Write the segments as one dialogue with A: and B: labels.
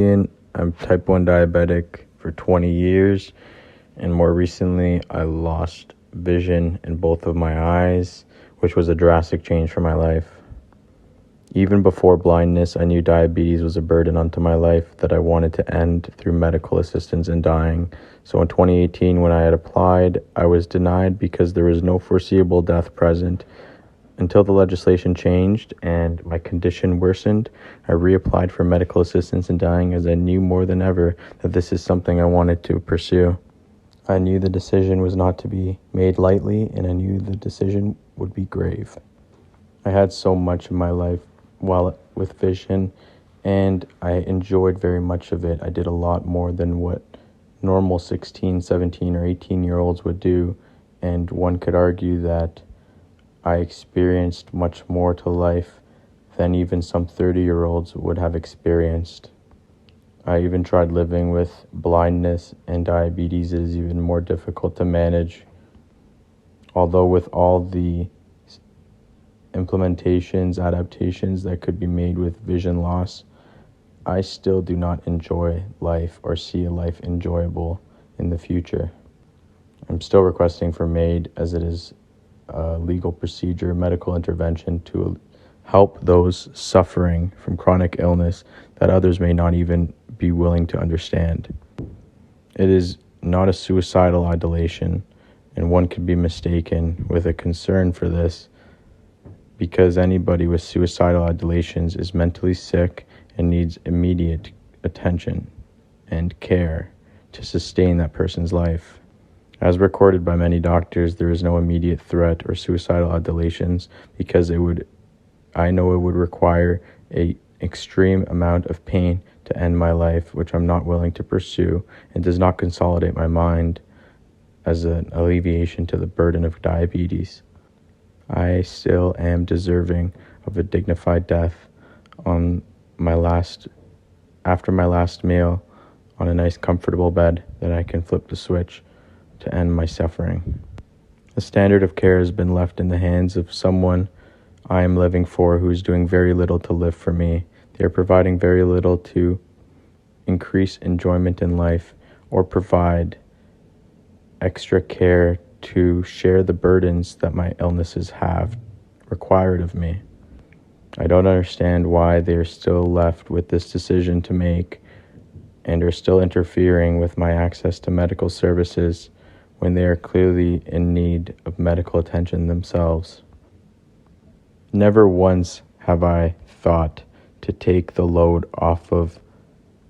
A: I'm type 1 diabetic for 20 years, and more recently I lost vision in both of my eyes, which was a drastic change for my life. Even before blindness, I knew diabetes was a burden onto my life that I wanted to end through medical assistance in dying. So in 2018, when I had applied, I was denied because there was no foreseeable death present. Until the legislation changed and my condition worsened, I reapplied for medical assistance in dying, as I knew more than ever that this is something I wanted to pursue. I knew the decision was not to be made lightly, and I knew the decision would be grave. I had so much in my life while with vision, and I enjoyed very much of it. I did a lot more than what normal 16, 17, or 18-year-olds would do, and one could argue that I experienced much more to life than even some 30-year-olds would have experienced. I even tried living with blindness, and diabetes is even more difficult to manage. Although with all the implementations, adaptations that could be made with vision loss, I still do not enjoy life or see a life enjoyable in the future. I'm still requesting for MAID, as it is a legal procedure, medical intervention to help those suffering from chronic illness that others may not even be willing to understand. It is not a suicidal ideation, and one could be mistaken with a concern for this, because anybody with suicidal ideations is mentally sick and needs immediate attention and care to sustain that person's life. As recorded by many doctors, there is no immediate threat or suicidal ideations, because I know it would require an extreme amount of pain to end my life, which I'm not willing to pursue, and does not consolidate my mind as an alleviation to the burden of diabetes. I still am deserving of a dignified death after my last meal, on a nice comfortable bed that I can flip the switch to end my suffering. The standard of care has been left in the hands of someone I am living for, who is doing very little to live for me. They are providing very little to increase enjoyment in life or provide extra care to share the burdens that my illnesses have required of me. I don't understand why they are still left with this decision to make and are still interfering with my access to medical services when they are clearly in need of medical attention themselves. Never once have I thought to take the load off of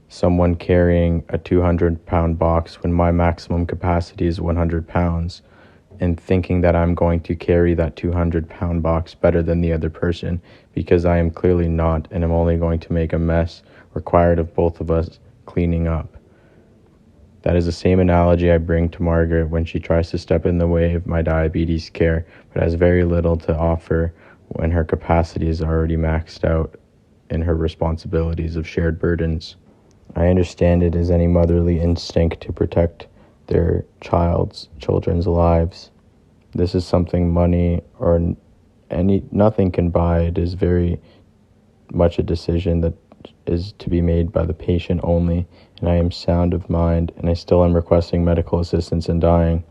A: someone carrying a 200-pound box when my maximum capacity is 100 pounds, and thinking that I'm going to carry that 200-pound box better than the other person, because I am clearly not, and I'm only going to make a mess required of both of us cleaning up. That is the same analogy I bring to Margaret when she tries to step in the way of my diabetes care, but has very little to offer when her capacity is already maxed out in her responsibilities of shared burdens. I understand it is any motherly instinct to protect their children's lives. This is something money or nothing can buy. It is very much a decision that is to be made by the patient only, and I am sound of mind, and I still am requesting medical assistance in dying.